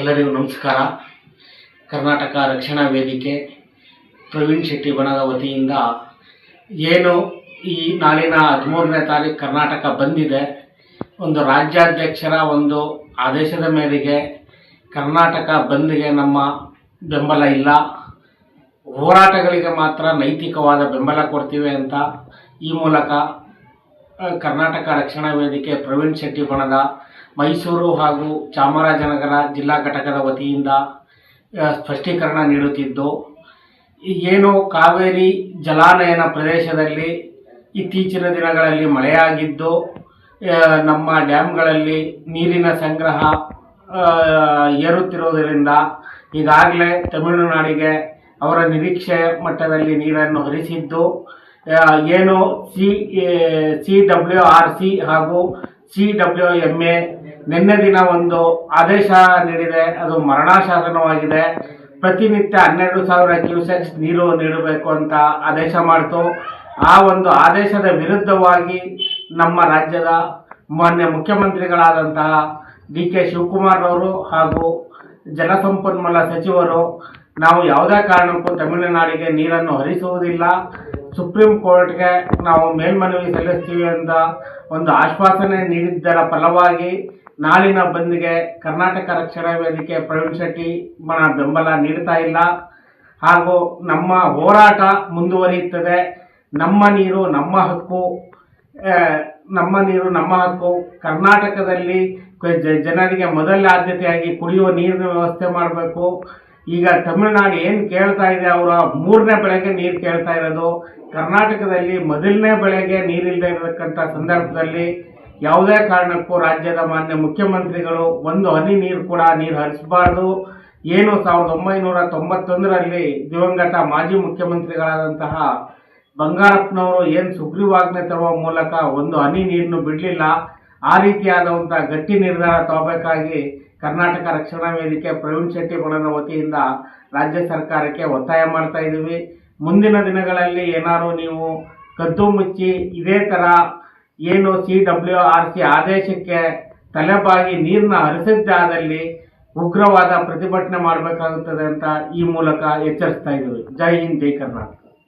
ಎಲ್ಲರಿಗೂ ನಮಸ್ಕಾರ. ಕರ್ನಾಟಕ ರಕ್ಷಣಾ ವೇದಿಕೆ ಪ್ರವೀಣ್ ಶೆಟ್ಟಿ ಬಣದ ವತಿಯಿಂದ ಏನು ಈ ನಾಳಿನ 13ನೇ ತಾರೀಕು ಕರ್ನಾಟಕ ಬಂದಿದೆ, ಒಂದು ರಾಜ್ಯಾಧ್ಯಕ್ಷರ ಒಂದು ಆದೇಶದ ಮೇರೆಗೆ ಕರ್ನಾಟಕ ಬಂದ್ಗೆ ನಮ್ಮ ಬೆಂಬಲ ಇಲ್ಲ, ಹೋರಾಟಗಳಿಗೆ ಮಾತ್ರ ನೈತಿಕವಾದ ಬೆಂಬಲ ಕೊಡ್ತೀವಿ ಅಂತ ಈ ಮೂಲಕ ಕರ್ನಾಟಕ ರಕ್ಷಣಾ ವೇದಿಕೆ ಪ್ರವೀಣ್ ಶೆಟ್ಟಿ ಬಣದ ಮೈಸೂರು ಹಾಗೂ ಚಾಮರಾಜನಗರ ಜಿಲ್ಲಾ ಘಟಕದ ವತಿಯಿಂದ ಸ್ಪಷ್ಟೀಕರಣ ನೀಡುತ್ತಿದ್ದು, ಏನು ಕಾವೇರಿ ಜಲಾನಯನ ಪ್ರದೇಶದಲ್ಲಿ ಇತ್ತೀಚಿನ ದಿನಗಳಲ್ಲಿ ಮಳೆಯಾಗಿದ್ದು ನಮ್ಮ ಡ್ಯಾಮ್ಗಳಲ್ಲಿ ನೀರಿನ ಸಂಗ್ರಹ ಏರುತ್ತಿರುವುದರಿಂದ ಈಗಾಗಲೇ ತಮಿಳುನಾಡಿಗೆ ಅವರ ನಿರೀಕ್ಷೆ ಮಟ್ಟದಲ್ಲಿ ನೀರನ್ನು ಹರಿಸಿದ್ದು, ಏನು CWRC ಹಾಗೂ CWMA ನಿನ್ನೆ ದಿನ ಒಂದು ಆದೇಶ ನೀಡಿದೆ. ಅದು ಮರಣಾಶಾಸನವಾಗಿದೆ. ಪ್ರತಿನಿತ್ಯ 12,000 ಕ್ಯೂಸೆಕ್ಸ್ ನೀರು ನೀಡಬೇಕು ಅಂತ ಆದೇಶ ಮಾಡಿತು. ಆ ಒಂದು ಆದೇಶದ ವಿರುದ್ಧವಾಗಿ ನಮ್ಮ ರಾಜ್ಯದ ಮಾನ್ಯ ಮುಖ್ಯಮಂತ್ರಿಗಳಾದಂತಹ DK ಶಿವಕುಮಾರ್ ಅವರು ಹಾಗೂ ಜಲಸಂಪನ್ಮೂಲ ಸಚಿವರು ನಾವು ಯಾವುದೇ ಕಾರಣಕ್ಕೂ ತಮಿಳುನಾಡಿಗೆ ನೀರನ್ನು ಹರಿಸುವುದಿಲ್ಲ, ಸುಪ್ರೀಂ ಕೋರ್ಟ್ಗೆ ನಾವು ಮೇಲ್ಮನವಿ ಸಲ್ಲಿಸ್ತೀವಿ ಅಂತ ಒಂದು ಆಶ್ವಾಸನೆ ನೀಡಿದ್ದರ ಫಲವಾಗಿ ನಾಳಿನ ಬಂದ್ಗೆ ಕರ್ನಾಟಕ ರಕ್ಷಣಾ ವೇದಿಕೆ ಪ್ರವೀಣ್ ಶೆಟ್ಟಿ ಬಣ ಬೆಂಬಲ ನೀಡ್ತಾ ಇಲ್ಲ. ಹಾಗೂ ನಮ್ಮ ಹೋರಾಟ ಮುಂದುವರಿಯುತ್ತದೆ. ನಮ್ಮ ನೀರು ನಮ್ಮ ಹಕ್ಕು, ನಮ್ಮ ನೀರು ನಮ್ಮ ಹಕ್ಕು. ಕರ್ನಾಟಕದಲ್ಲಿ ಜನರಿಗೆ ಮೊದಲ ಆದ್ಯತೆಯಾಗಿ ಕುಡಿಯುವ ನೀರಿನ ವ್ಯವಸ್ಥೆ ಮಾಡಬೇಕು. ಈಗ ತಮಿಳುನಾಡು ಏನು ಕೇಳ್ತಾ ಇದೆ, ಅವರ 3ನೇ ಬೆಳೆಗೆ ನೀರು ಕೇಳ್ತಾ ಇರೋದು. ಕರ್ನಾಟಕದಲ್ಲಿ ಮೊದಲನೇ ಬೆಳೆಗೆ ನೀರಿಲ್ಲದೆ ಇರತಕ್ಕಂಥ ಸಂದರ್ಭದಲ್ಲಿ ಯಾವುದೇ ಕಾರಣಕ್ಕೂ ರಾಜ್ಯದ ಮಾನ್ಯ ಮುಖ್ಯಮಂತ್ರಿಗಳು ಒಂದು ಹನಿ ನೀರು ಕೂಡ ನೀರು ಹರಿಸಬಾರ್ದು. ಏನು 1991ರಲ್ಲಿ ದಿವಂಗತ ಮಾಜಿ ಮುಖ್ಯಮಂತ್ರಿಗಳಾದಂತಹ ಬಂಗಾರಪ್ಪನವರು ಏನು ಸುಗ್ರೀವಾಜ್ಞೆ ತರುವ ಮೂಲಕ ಒಂದು ಹನಿ ನೀರನ್ನು ಬಿಡಲಿಲ್ಲ, ಆ ರೀತಿಯಾದಂಥ ಗಟ್ಟಿ ನಿರ್ಧಾರ ತಗೋಬೇಕಾಗಿ ಕರ್ನಾಟಕ ರಕ್ಷಣಾ ವೇದಿಕೆ ಪ್ರವೀಣ್ ಶೆಟ್ಟಿ ಬಣದ ವತಿಯಿಂದ ರಾಜ್ಯ ಸರ್ಕಾರಕ್ಕೆ ಒತ್ತಾಯ ಮಾಡ್ತಾ ಇದ್ದೀವಿ. ಮುಂದಿನ ದಿನಗಳಲ್ಲಿ ಏನಾದರೂ ನೀವು ಕದ್ದು ಮುಚ್ಚಿ ಇದೇ ಥರ ಏನು CWRC ಆದೇಶಕ್ಕೆ ತಲೆಬಾಗಿ ನೀರನ್ನ ಹರಿಸಿದ್ದಾದಲ್ಲಿ ಉಗ್ರವಾದ ಪ್ರತಿಭಟನೆ ಮಾಡಬೇಕಾಗುತ್ತದೆ ಅಂತ ಈ ಮೂಲಕ ಎಚ್ಚರಿಸ್ತಾ ಇದ್ದೀವಿ. ಜೈ ಹಿಂದ್, ಜೈ ಕರ್ನಾಟಕ.